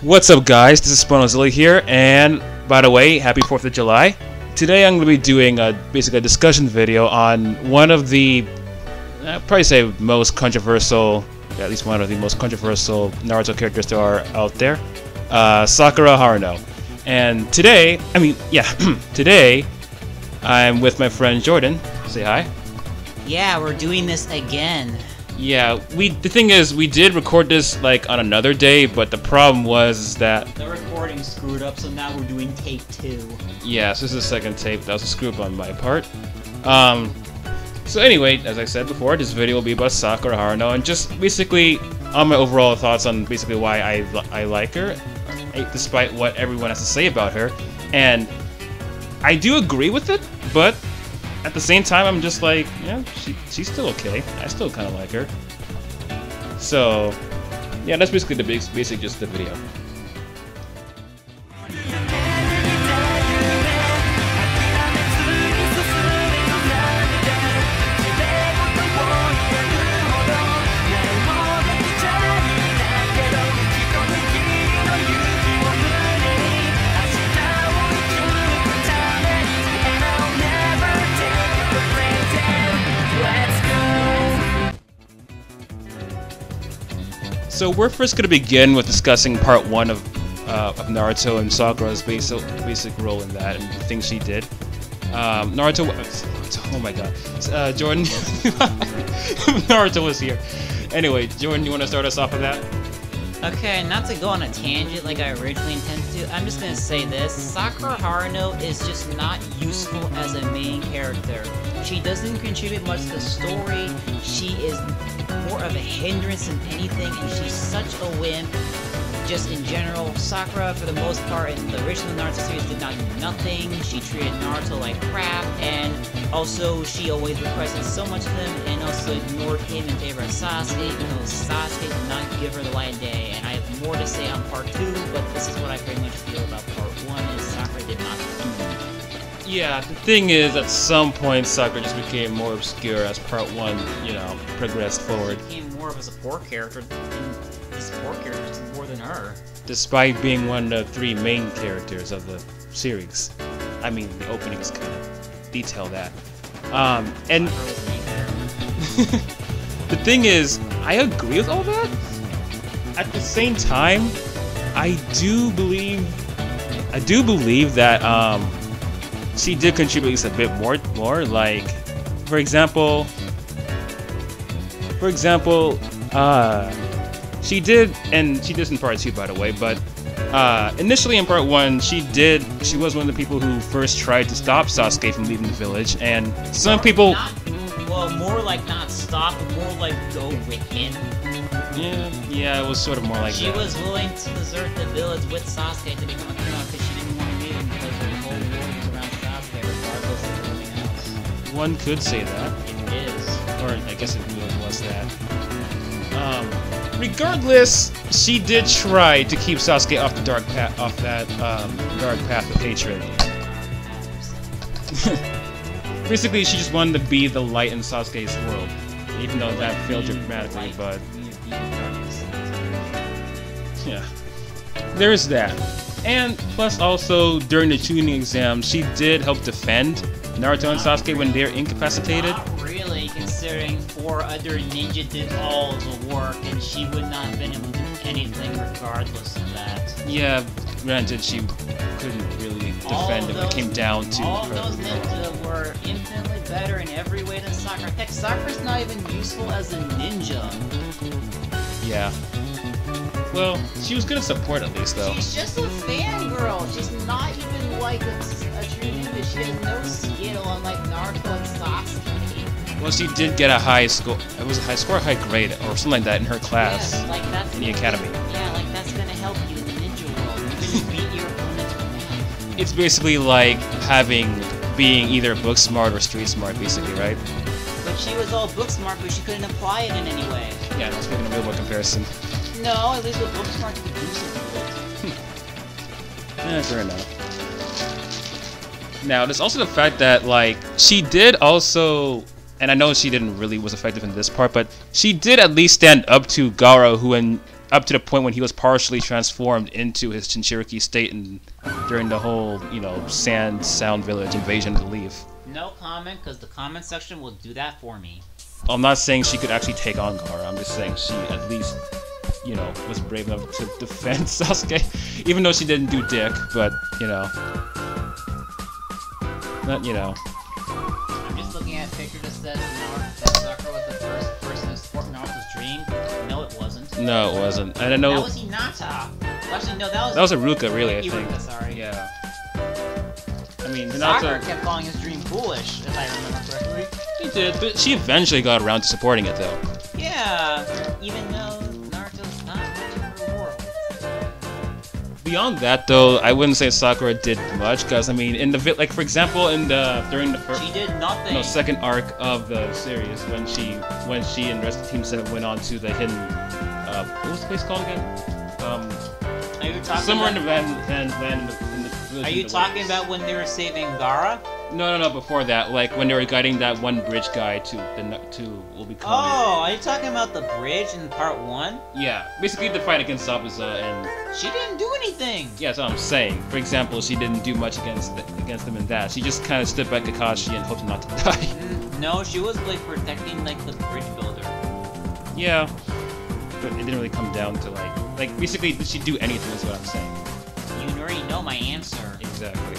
What's up, guys? This is Spunozilla here, and by the way, happy 4th of July. Today I'm going to be doing basically a discussion video on one of the, I'd probably say most controversial, at least one of the most controversial Naruto characters there are out there, Sakura Haruno. And today, today I'm with my friend Jordan. Say hi. Yeah, we're doing this again. Yeah, the thing is, we did record this like on another day, but the problem was that the recording screwed up, so now we're doing tape 2. Yeah, so this is the second tape. That was a screw up on my part. So anyway, as I said before, this video will be about Sakura Haruno and just basically on my overall thoughts on basically why I like her, despite what everyone has to say about her. And I do agree with it, but at the same time, I'm just like, yeah, she's still okay. I still kind of like her. So, yeah, that's basically the basic gist of the video. So we're first going to begin with discussing part 1 of Naruto and Sakura's basic role in that and the things she did. Naruto, oh my god, Jordan, Naruto was here. Anyway, Jordan, you want to start us off with that? Okay, not to go on a tangent like I originally intended to, I'm just gonna say this. Sakura Haruno is just not useful as a main character. She doesn't contribute much to the story, she is more of a hindrance than anything, and she's such a wimp. Just in general, Sakura, for the most part, in the original Naruto series, did not do nothing. She treated Naruto like crap, and also she always requested so much of him, and also ignored him in favor of Sasuke, even though Sasuke did not give her the light of day. And I have more to say on part 2, but this is what I pretty much feel about part 1, is Sakura did not do anything. Yeah, the thing is, at some point, Sakura just became more obscure as part 1, progressed forward. She became more of a support character, and the support characters did more than her. Despite being one of the 3 main characters of the series. I mean, the openings kind of detail that. And the thing is, I agree with all that. At the same time, I do believe that she did contribute at least a bit more. Like, for example, she did, and she did in part 2, by the way, but initially in part 1, she was one of the people who first tried to stop Sasuke from leaving the village, and some people... more like not stop, but more like go with him. Yeah, it was sort of more like that. She was willing to desert the village with Sasuke to become a criminal because she didn't want to leave him because the whole world was around Sasuke, regardless of everything else. One could say that. It is. Or I guess it really was that. Regardless, she did try to keep Sasuke off the dark path, dark path of hatred. Basically, she just wanted to be the light in Sasuke's world, even though that failed dramatically. But yeah, there's that. And plus, also during the tuning exam, she did help defend Naruto and Sasuke when they're incapacitated. Not really, considering 4 other ninja did all the work, and she would not have been able to do anything regardless of that. Yeah, granted, she couldn't really defend if it came down to all her. All those ninja were infinitely better in every way than Sakura. Heck, Sakura's not even useful as a ninja. Yeah. Well, she was good at support at least, though. She's just a fangirl. She's not even like a true ninja. She has no skill unlike Naruto and Sasuke. Well, she did get a high score. It was a high score, high grade, or something like that in her class. Yeah, like that's in the academy. Yeah, like that's gonna help you in the ninja world. You can beat your opponents with that. It's basically like being either book smart or street smart, basically, right? But she was all book smart, but she couldn't apply it in any way. Yeah, I was making a real world comparison. No, at least with book smart, you could do something with it. Yeah, fair enough. Now, there's also the fact that, like, she did also, and I know she didn't really was effective in this part, but she did at least stand up to Gaara, who up to the point when he was partially transformed into his Jinchuriki state and during the whole, Sand Sound Village invasion of the Leaf. No comment, because the comment section will do that for me. I'm not saying she could actually take on Gaara. I'm just saying she at least, was brave enough to defend Sasuke, even though she didn't do dick. But not I'm just looking at a picture that says that Sakura was the first person to support Naruto's dream. No, it wasn't. No, it wasn't. I don't know. That was Hinata. Well, actually, no, that was Iruka, really. I think. Iruka, sorry. Yeah. I mean, Hinata... Sakura kept calling his dream foolish, if I remember correctly. He did, but she eventually got around to supporting it, though. Yeah, even though Naruto's not much of a world. Beyond that, though, I wouldn't say Sakura did much, because, I mean, in the for example, during the first... She did nothing. Second arc of the series, when she and the rest of Team 7 went on to the hidden... what was the place called again? Are you talking somewhere about... in the van in the Are you talking about when they were saving Gaara? No, before that, like when they were guiding that one bridge guy to will become... Oh, are you talking about the bridge in part 1? Yeah, basically the fight against Zabuza and... She didn't do anything! Yeah, that's what I'm saying. For example, she didn't do much against them in that. She just kind of stood by Kakashi and hoped not to die. No, she was like protecting like the bridge builder. Yeah, but it didn't really come down to like basically did she do anything is what I'm saying. You already know my answer. Exactly.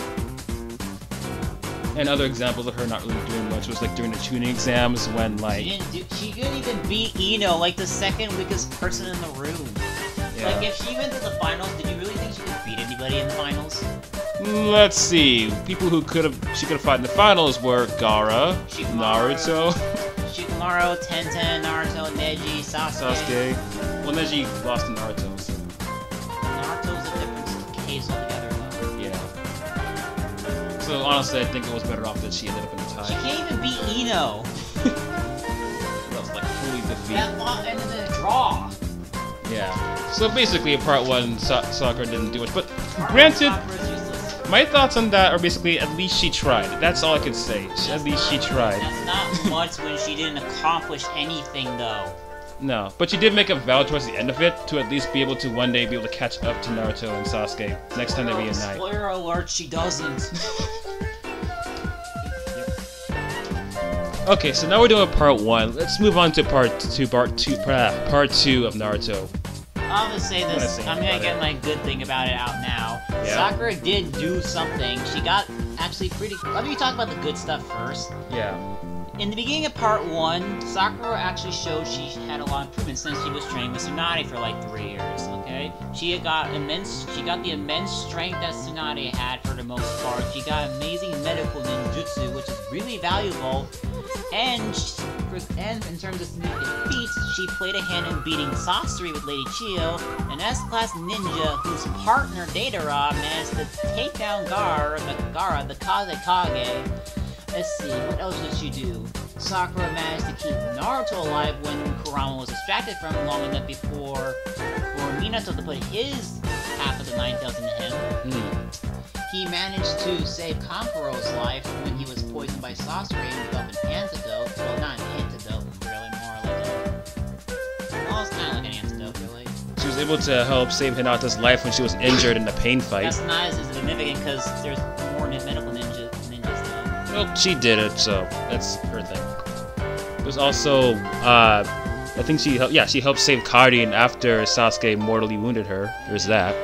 And other examples of her not really doing much was like during the tuning exams when like... She couldn't even beat Ino, like the second weakest person in the room. Yeah. Like if she went to the finals, did you really think she could beat anybody in the finals? Let's see. People who she could have fought in the finals were Gaara, Naruto, Shikamaru, Tenten, Naruto, Neji, Sasuke. Well, Neji lost to Naruto, so... Naruto's a different case altogether, though. Yeah. So honestly, I think it was better off that she ended up in a tie. She can't even beat Ino. That was like fully defeated. That fought ended in a draw. Yeah. So basically, in part 1, Sakura didn't do much. But granted, my thoughts on that are basically at least she tried. That's all I could say. At least she tried. That's not much when she didn't accomplish anything, though. No, but she did make a vow towards the end of it to at least be able to one day be able to catch up to Naruto and Sasuke next time they reunite. Spoiler alert, she doesn't. Okay, so now we're doing part 1. Let's move on to part 2 of Naruto. I'll just say this. I'm gonna get my good thing about it out now. Yeah. Sakura did do something. She got actually pretty... Let me talk about the good stuff first. Yeah. In the beginning of part 1, Sakura actually showed she had a lot of improvement since she was training with Tsunade for like 3 years, okay? She got the immense strength that Tsunade had for the most part. She got amazing medical ninjutsu, which is really valuable. And in terms of significant feats, she played a hand in beating Sasori with Lady Chiyo, an S-class ninja whose partner Deidara managed to take down Gaara, the Kazekage. Let's see, what else did she do? Sakura managed to keep Naruto alive when Kurama was distracted from him long enough for Minato to put his half of the Nine Tails into him. He managed to save Kankuro's life when he was poisoned by Sasori and developed an antidote. Well, not an antidote, really, more like a... Well, it's kind of like an antidote, really. She was able to help save Hinata's life when she was injured in the pain fight. That's not as significant because there's more medical ninjas though. Well, she did it, so that's her thing. There's also, I think she helped save Karin after Sasuke mortally wounded her. There's that.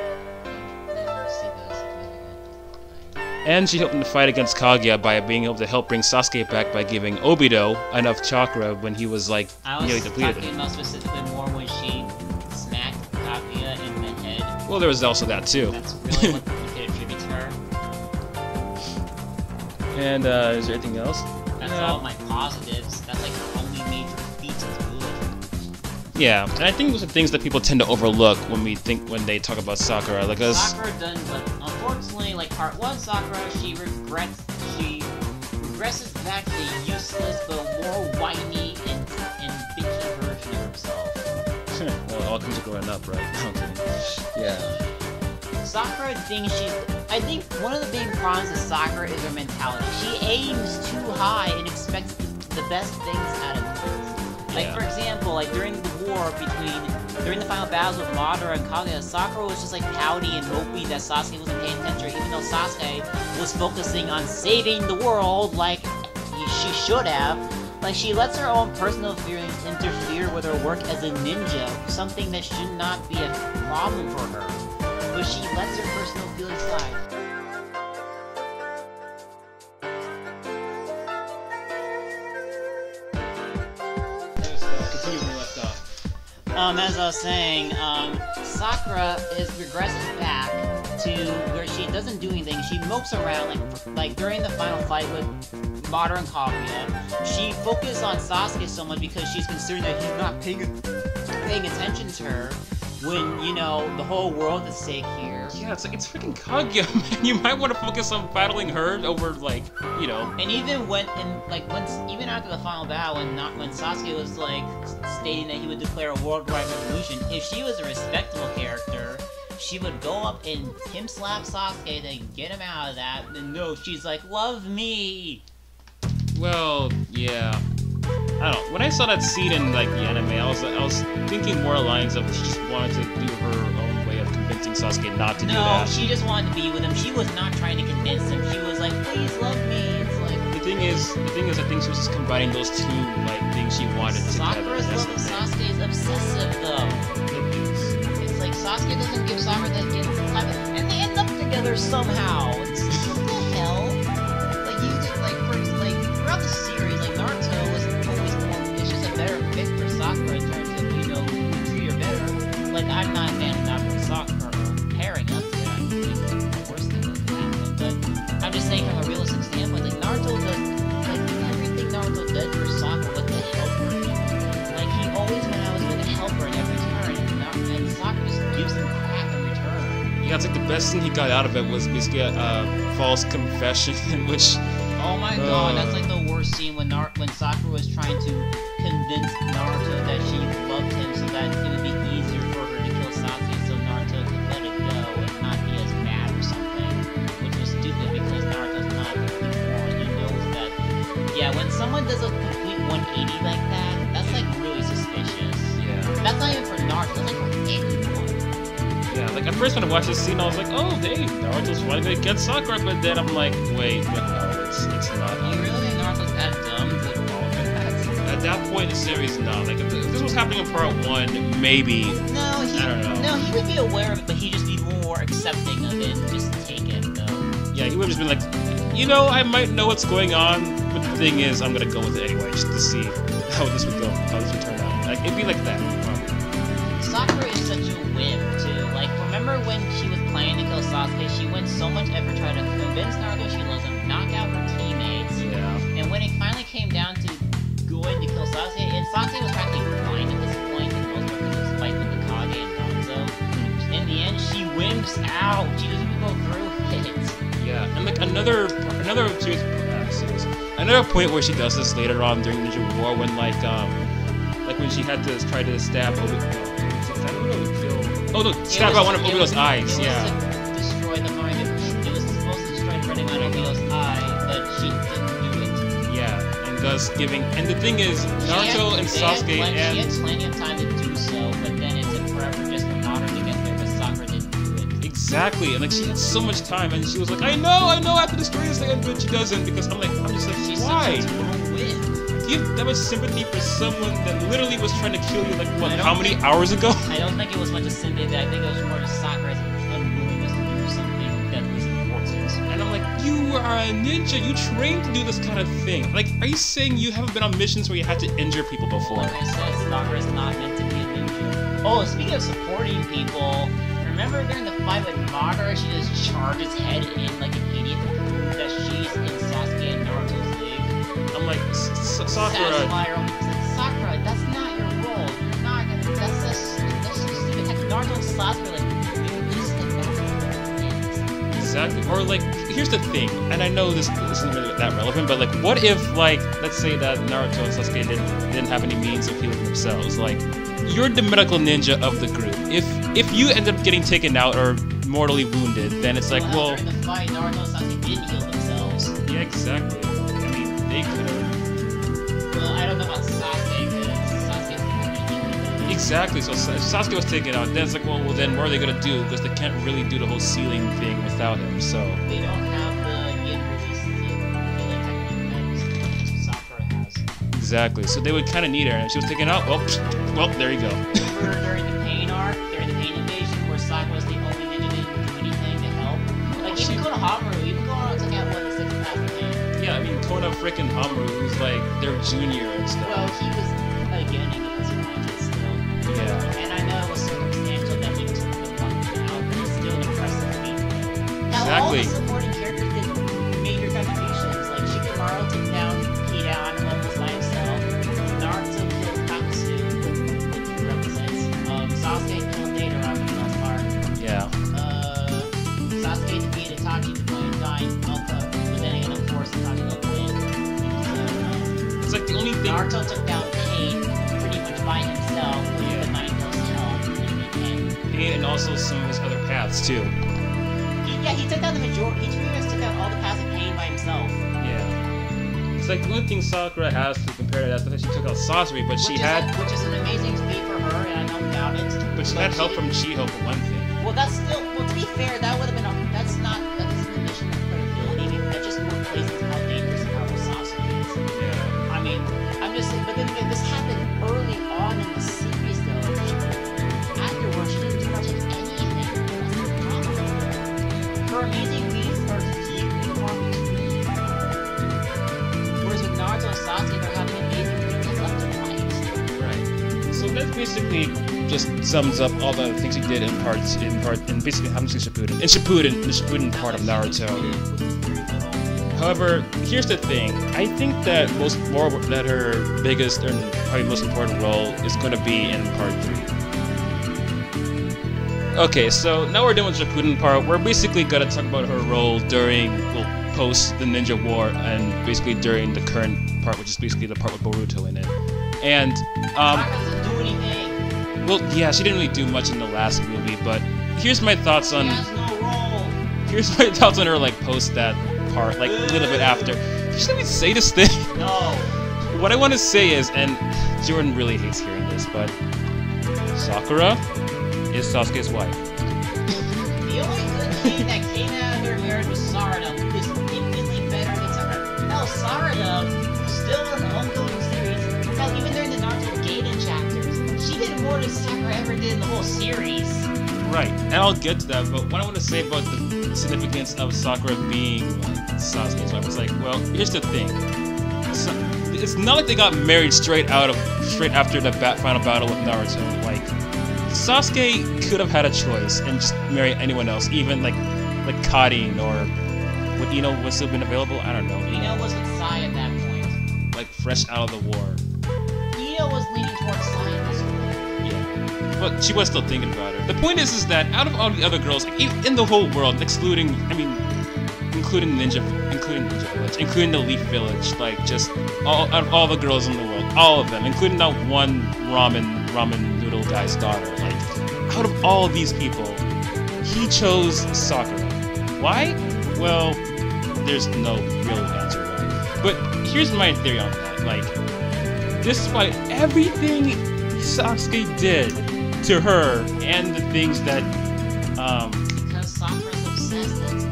And she helped in the fight against Kaguya by being able to help bring Sasuke back by giving Obito enough chakra when he was like nearly depleted. I was talking about specifically more when she smacked Kaguya in the head. Well, there was also that too. That's really what you could attribute to her. And is there anything else? That's all my positives. That's like her only major feat is good. Yeah, and I think those are things that people tend to overlook when they talk about Sakura. Like Sakura done, but unfortunately, like part 1 Sakura, she regresses back to the useless but more whiny and bitchy version of herself. Well, it all comes to growing up, right? Okay. Yeah. Sakura I think one of the big problems with Sakura is her mentality. She aims too high and expects the best things out of things. Like, for example, like during the war between during the final battles with Madara and Kaguya, Sakura was just like pouty and mopey that Sasuke wasn't paying attention, even though Sasuke was focusing on saving the world like she should have. Like, she lets her own personal feelings interfere with her work as a ninja, something that should not be a problem for her. But she lets her personal feelings slide. Continue where we left off. As I was saying, Sakura regresses back to where she doesn't do anything. She mopes around, like during the final fight with Madara and Kaguya. She focused on Sasuke so much because she's concerned that he's not paying attention to her when, you know, the whole world is at stake here. Yeah, it's like, it's freaking Kaguya, man. You might want to focus on battling her over, like, you know. And even even after the final battle, when Sasuke was, like, stating that he would declare a worldwide revolution, if she was a respectable character, she would go up and pimp slap Sasuke to get him out of that. And no, she's like, love me! Well, yeah. I don't know. When I saw that scene in, like, the anime, I was thinking more lines of she just wanted to do her own way of convincing Sasuke not to do that. No, she just wanted to be with him. She was not trying to convince him. She was like, please love me. It's like... The thing is, I think she was just combining those two, like, things she wanted together. Sakura's love of Sasuke is obsessive, though. It's like, Sasuke doesn't give Sakura that gift, and they end up together somehow. It's what the hell? Like, you did, like, throughout the series, like, Naruto was always more ambitious, a better fit for Sakura in terms of, you know, treat her better. Like, I'm not a fan of Naruto and Sakura pairing up, so I think it's the worst thing that could happen, but I'm just saying from a realistic standpoint, like, Naruto does, like, everything Naruto does for Sakura was to help her. Like, he always went out was to help her in every turn, and Sakura just gives him crap in return. Yeah, it's like the best thing he got out of it was basically a false confession in which... Oh my god, that's like the worst scene when Sakura was trying to convince Naruto that she loved him so that it would be easier for her to kill Sasuke so Naruto could let it go and not be as mad or something. Which was stupid because Naruto's not born. He knows that. Yeah, when someone does a complete 180 like that, that's like really suspicious. Yeah. That's not even for Naruto, that's like for anyone. Yeah, like at first when I watched this scene, I was like, oh, hey, Naruto's finally gonna get Sakura, but then I'm like, wait, but no, it's not. You really think Naruto's that dumb to fall for that? At that point in the series, no. Like, if this was happening in part 1, maybe. No, I don't know. No, he would be aware of it, but he'd just be more accepting of it and just take it, though. Yeah, he would have just been like, you know, I might know what's going on, but the thing is, I'm gonna go with it anyway, just to see how this would go, how this would turn out. Like, it'd be like that, probably. Sakura is such a whim, too. Like, remember when she was planning to kill Sasuke, she went so much effort trying to convince Naruto she loves him, knock out her teammates. Yeah. And when it finally came down to going to kill Sasuke, and Sasuke was practically blind at this point because of his fight with the Kage and Danzo, in the end, she wimps out. She doesn't even go through it. Yeah, and like another point where she does this later on during Ninja War when like when she had to try to stab stab out one of Obito's eyes. It Yeah. was to destroy the mind. It was supposed to destroy the running out of Obito's eye, but she didn't do it. Yeah, and thus giving. And the thing is, Naruto and Sasuke she and had plenty of time to do so, but then it took forever just for Madara to get there, but Sakura didn't do it. exactly, and like she had so much time, and she was like, I know, I have to destroy this thing, but she doesn't because I'm just like, She's why? such a total win. Do you have that much sympathy for someone that literally was trying to kill you like what? How many hours ago? I don't think it was much of sympathy. I think it was more just Sakura's unwillingness to do something that was important. And I'm like, you are a ninja. You trained to do this kind of thing. Like, are you saying you haven't been on missions where you had to injure people before? Like I said, Sakura's not meant to be a ninja. Oh, speaking of supporting people, remember during the fight with Madara, she just charges head in like an idiot to prove that she's in Sasuke and Naruto's league. I'm like, Sakura. Sakura, that's not your role. You're not gonna. That's so stupid. Heck, Naruto and Sasuke like this and that. Exactly. Or like, here's the thing, and I know this isn't really that relevant, but like, what if like, let's say that Naruto and Sasuke didn't have any means of healing themselves? Like, you're the medical ninja of the group. If you end up getting taken out or mortally wounded, then it's like, well. During the fight, Naruto and Sasuke didn't heal themselves. Yeah, exactly. I mean, they could have. Well, I don't know about Sasuke, because Sasuke Exactly. So Sasuke was taken out. Then it's like, well, then what are they gonna do? Because they can't really do the whole sealing thing without him. So they don't have the yin release technique that Sakura has. Exactly. So they would kind of need her, and she was taken out. Well, there you go. During the pain arc, during the pain invasion, where Sakura was the only ninja that didn't do anything to help. Like even Kono Haruno, even Kono took out what the sixth half of pain. Yeah, I mean Kono freaking Haruno, who's like their junior and stuff. Well, he was a beginning of his ranges still. Yeah. And I know it was circumstantial that he took the one out, but it's still impressive to me. Now, Exactly. all the supporting characters did major contributions. Like Shikamaru took down Hidan almost by himself. Naruto killed Katsu, which represents. Sasuke killed Deidara for the most part. Yeah. Sasuke defeated Itachi to play dying Alpha, but then again, of course, Itachi will win. It's like the only thing. Naruto took down Pain pretty much by himself with the Nine Tails help And also some of his other paths too. He took down the majority. He pretty much took down all the paths of Pain by himself. Yeah. It's like the only thing Sakura has to compare to that is that she took out Sasori, but Which is an amazing feat for her, and I don't doubt it. But she had help from Chiho for one thing. Well, that's still. Well, to be fair, that would have been. That isn't an admission of credibility. I mean, that just places how dangerous and powerful Sasori is. Yeah. I mean, I'm just saying. But then again, this happened early on in the series, though. Afterwards, she didn't do much of anything. That's the problem. Her amazing feats are deep in harmony. Whereas with Naruto and Sasuke, they're having amazing feats left and right. So that basically just sums up all the things he did in basically how much Shippuden. In the Shippuden part of Naruto. However, here's the thing. I think that her biggest and probably most important role is going to be in part 3. Okay, so now we're doing the Shippuden part. We're basically going to talk about her role during, post the Ninja War and basically during the current part, which is basically the part with Boruto in it. And doesn't do anything. well, yeah, she didn't really do much in the last movie, but here's my thoughts on. She has no role. Here's my thoughts on her, like, post that part, like, a little bit after. Just let me say this thing. No. What I want to say is, and Jordan really hates hearing this, but Sakura is Sasuke's wife. The only good thing that came out of her marriage was Sarada, who is infinitely better than Sakura. Hell, Sarada, who's still in the ongoing series, hell, even during the Naruto Gaiden chapters, she did more than Sakura ever did in the whole series. Right, and I'll get to that, but what I want to say about the significance of Sakura being Sasuke's wife is like, well, here's the thing. It's not like they got married straight after the final battle with Naruto. Like, Sasuke could have had a choice and just marry anyone else, even like Karin, or would Ino would still been available? I don't know. Ino was with Sai at that point. Like fresh out of the war. Ino was leaning towards Sai at this point. Yeah, but she was still thinking about her. The point is that out of all the other girls, like in the whole world, including Ninja Village, including the Leaf Village, like just out of all the girls in the world, all of them, including that one ramen noodle guy's daughter, like out of all of these people, he chose Sakura. Why? Well, there's no real answer why. But here's my theory on that. Like, despite everything Sasuke did to her and the things that Because Sakura's obsessed, that's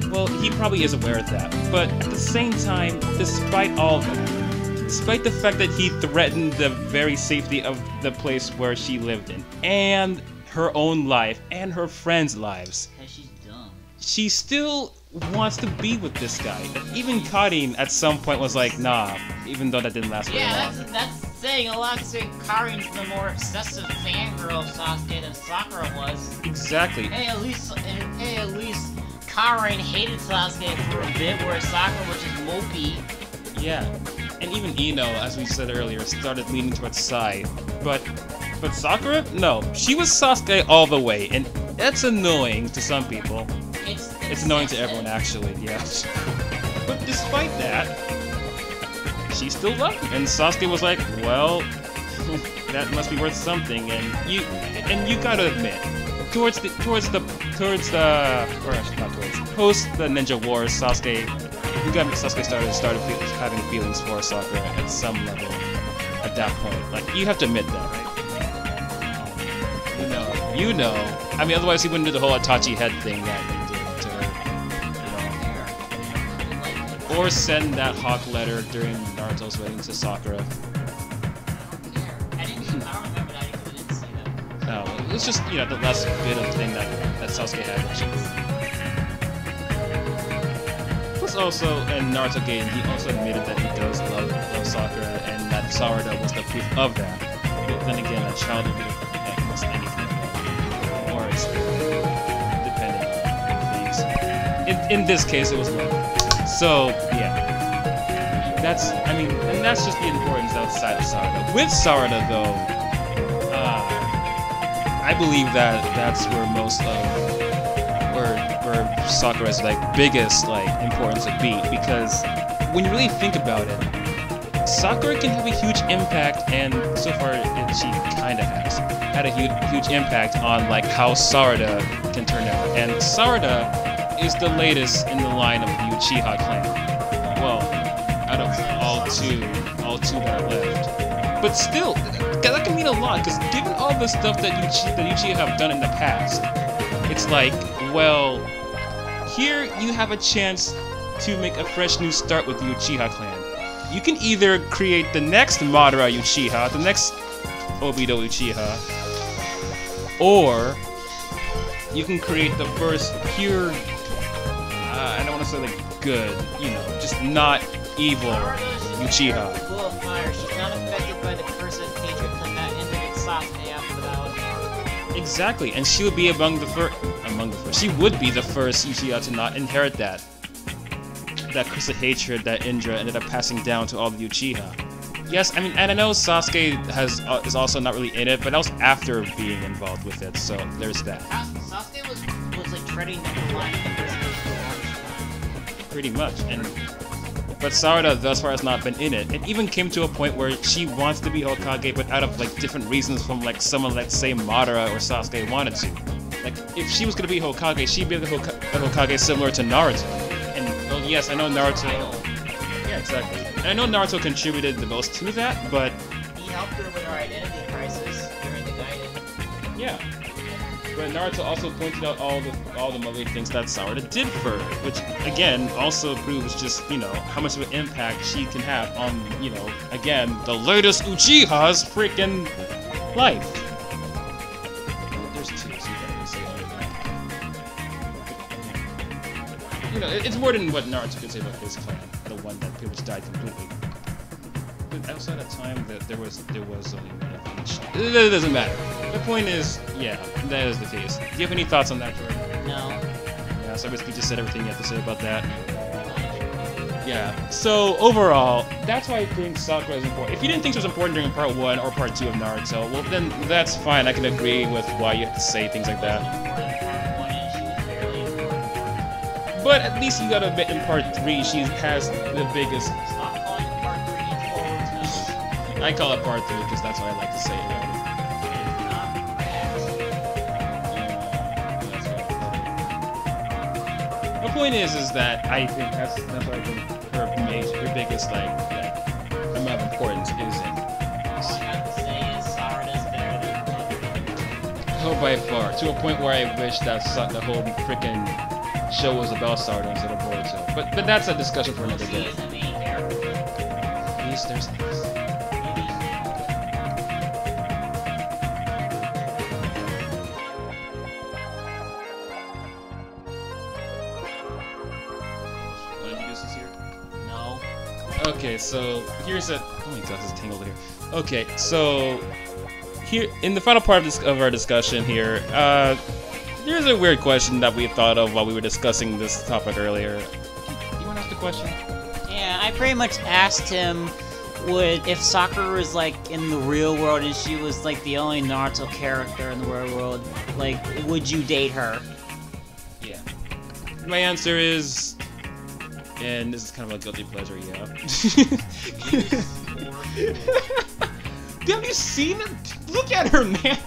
why. well, he probably is aware of that. But at the same time, despite all that, despite the fact that he threatened the very safety of the place where she lived in, and her own life, and her friends' lives, Because she's dumb. she still wants to be with this guy. Even Karin at some point was like, nah, even though that didn't last very Yeah, long. that's saying a lot, considering Karin's the more obsessive fangirl of Sasuke than Sakura was. Exactly. Hey, at least Karin hated Sasuke for a bit, whereas Sakura was just mopey. Yeah. And even Ino, as we said earlier, started leaning towards Sai. But Sakura? No. She was Sasuke all the way, and that's annoying to some people. It's annoying to everyone, actually, yeah. But despite that, she still loved him. And Sasuke was like, well, that must be worth something. And you gotta admit, post the Ninja Wars, Sasuke started having feelings for Sakura at some level at that point. Like, you have to admit that, right? You know. I mean, otherwise he wouldn't do the whole Itachi head thing that he did to her. You know. Or send that hawk letter during Naruto's wedding to Sakura. I don't remember that because I didn't see that. No, it was just, you know, the last bit of thing that Sasuke had. Plus also, and Naruto he also admitted that he does love Sakura, and that Sarada was the proof of that. But then again, a child would be the perfect almost anything or it's depending on things. In this case, it was love. So, yeah. That's, I mean, and that's just the importance outside of Sarada. With Sarada, though, I believe that that's where most of where Sakura's like biggest like importance would be, because when you really think about it, Sakura can have a huge impact, and so far she kind of has had a huge impact on like how Sarada can turn out. And Sarada is the latest in the line of the Uchiha clan. Well, out of all two that are left. But still, that can mean a lot, because given all the stuff that Uchiha have done in the past, it's like, well, here you have a chance to make a fresh new start with the Uchiha clan. You can either create the next Madara Uchiha, the next Obito Uchiha, or you can create the first pure, I don't want to say like good, you know, just not evil Uchiha. Full of fire. She's not affected by the curse of hatred from that ended Sasuke after that. Exactly, and she would be among the first. She would be the first Uchiha to not inherit that curse of hatred that Indra ended up passing down to all the Uchiha. Yes, I mean, and I know Sasuke is also not really in it, but that was after being involved with it, so there's that. Sasuke was like treading the line of the curse of hatred. Pretty much, but Sarada thus far has not been in it. It even came to a point where she wants to be Hokage, but out of like different reasons from like someone, let's say Madara or Sasuke wanted to. Like, if she was gonna be Hokage, she'd be the Hokage similar to Naruto. And well, yes, I know Naruto. Yeah, exactly. And I know Naruto contributed the most to that, but he helped her with her identity crisis during the Gaiden. Yeah. But Naruto also pointed out all the other things that Sarada did for her, which again also proves just, you know, how much of an impact she can have on, you know, again, the latest Uchiha's freaking life. There's two, so you can't say that. You know, it's more than what Naruto could say about his clan, the one that pretty much died completely. But outside of time, there was only one of each. It doesn't matter. The point is, yeah, that is the case. Do you have any thoughts on that, Jordan? No. Yeah, so I basically just said everything you have to say about that. Yeah, so overall, that's why I think Sakura is important. If you didn't think she was important during part 1 or part 2 of Naruto, well then that's fine, I can agree with why you have to say things like that. But at least you got a bit in part 3, she has the biggest... Stop calling it part 3 and forward. I call it part 3 because that's what I like to say. The point is that I think that's what I think her biggest like amount of importance is in. All I have to say is Sarada's better than Oh, by far, to a point where I wish that the whole freaking show was about Sarada instead of Boruto. But that's a discussion for another She day. is the main character. At least there's this. Okay, so here's a... Oh my god, this is tangled here. Okay, so... Here, in the final part of our discussion here, there's a weird question that we thought of while we were discussing this topic earlier. You want to ask the question? Yeah, I pretty much asked him if Sakura was like in the real world and she was like the only Naruto character in the real world, like, would you date her? Yeah. My answer is... And this is kind of a guilty pleasure, yeah. Have you seen it? Look at her, man!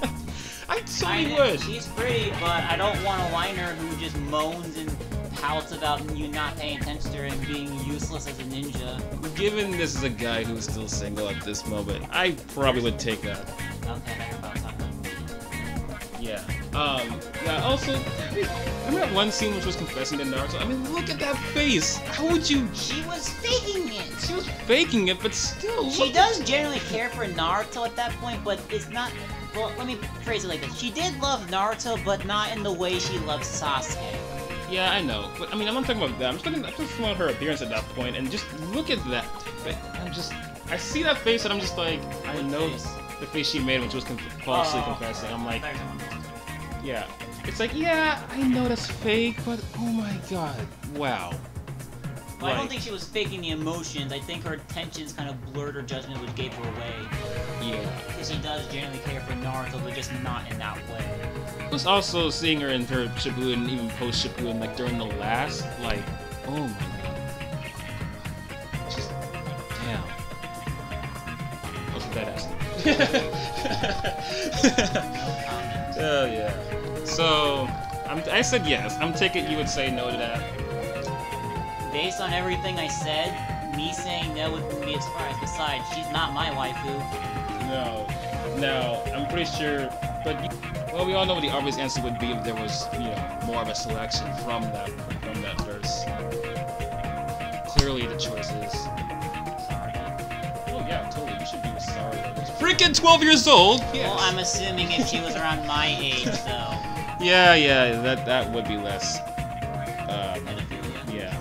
I totally would! She's pretty, but I don't want a whiner who just moans and pouts about you not paying attention to her and being useless as a ninja. Given this is a guy who's still single at this moment, I probably would take that. Okay, that's about time. Yeah. Yeah, also, remember that one scene which was confessing to Naruto? I mean, look at that face! How would you... She was faking it! She was faking it, but still, She does generally care for Naruto at that point, but it's not... Well, let me phrase it like this. She did love Naruto, but not in the way she loves Sasuke. Yeah, I know, but I mean, I'm not talking about that. I'm just talking about her appearance at that point, and just look at that. I see that face, and I'm just like, I know the face she made when she was falsely confessing. I'm like, yeah. It's like, yeah, I know that's fake, but oh my god, wow. Well, I don't think she was faking the emotions. I think her intentions kind of blurred her judgment, which gave her away. Yeah. Because she does generally care for Naruto, but just not in that way. It was also seeing her in her Shippuden, even post Shippuden, like during the last, like, oh my god. Just, damn. That was a badass. Oh yeah. So, I said yes. I'm taking you would say no to that. Based on everything I said, me saying no would be a surprise. Besides, she's not my waifu. No, I'm pretty sure, but well, we all know what the obvious answer would be if there was, you know, more of a selection from that verse. Clearly, the choice is sorry. Oh yeah, totally. You should be sorry. Freaking 12 years old. Yes. Well, I'm assuming if she was around my age, though. Yeah, that would be less. Yeah.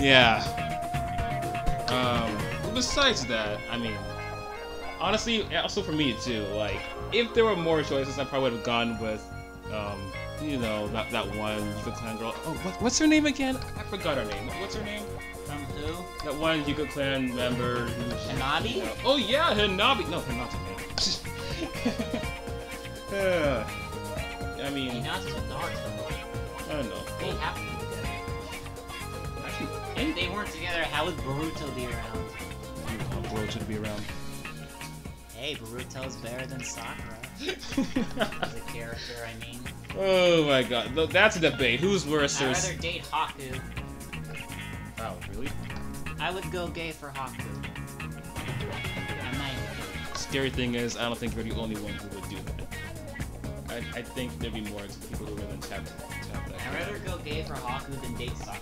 Yeah. Besides that, I mean, honestly, also for me too, like, if there were more choices, I probably would have gone with, you know, that one Yuka Clan girl. Oh, what's her name again? I forgot her name. What's her name? From who? That one Yuka Clan member. Hanabi? Oh yeah, Hanabi. No, Hanabi. I mean, Hinata's with Naruto. I don't know. They have to be together. If they weren't together, how would Boruto be around? You want Boruto to be around? Hey, Boruto's better than Sakura. As a character, I mean. Oh my god, that's a debate. Who's worse? I'd rather date Haku. Oh, really? I would go gay for Haku. I might. Scary thing is, I don't think you're the only one who would do that. I think there'd be more people who would then tap that. I'd rather go gay for Haku than date Sakura.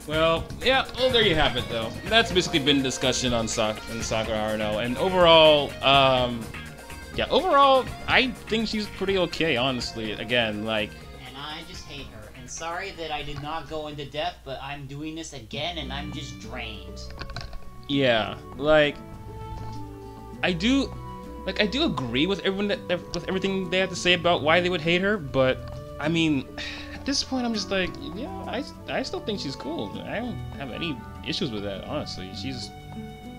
Well, yeah, well, there you have it, though. That's basically been the discussion on Sakura Haruno, and overall, yeah, overall, I think she's pretty okay, honestly. Again, like... And I just hate her. And sorry that I did not go into depth, but I'm doing this again, and I'm just drained. Yeah, like... I do agree with everything they have to say about why they would hate her, but, I mean... At this point, I'm just like, yeah, I still think she's cool. I don't have any issues with that, honestly. She's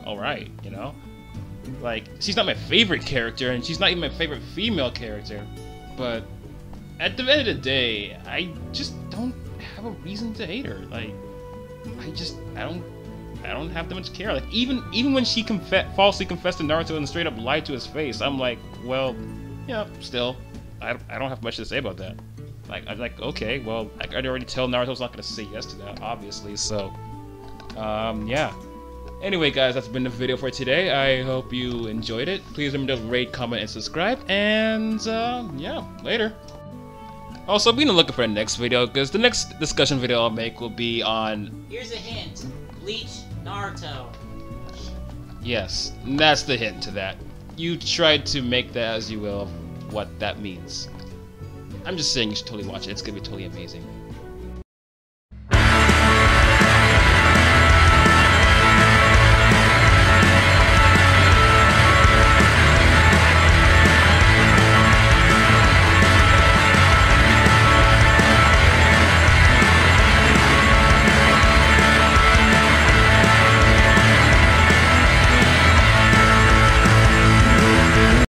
alright, you know? Like, she's not my favorite character, and she's not even my favorite female character. But at the end of the day, I just don't have a reason to hate her. Like, I don't have that much care. Like, even when she falsely confessed to Naruto and straight up lied to his face, I'm like, well, yeah, still, I don't have much to say about that. Like, I'm like, okay, well, I could already tell Naruto's not gonna say yes to that, obviously, so, yeah. Anyway, guys, that's been the video for today. I hope you enjoyed it. Please remember to rate, comment, and subscribe, and, yeah, later. Also, be on the lookout for the next video, because the next discussion video I'll make will be on... Here's a hint. Bleach Naruto. Yes, that's the hint to that. You tried to make that as you will of what that means. I'm just saying you should totally watch it. It's gonna be totally amazing.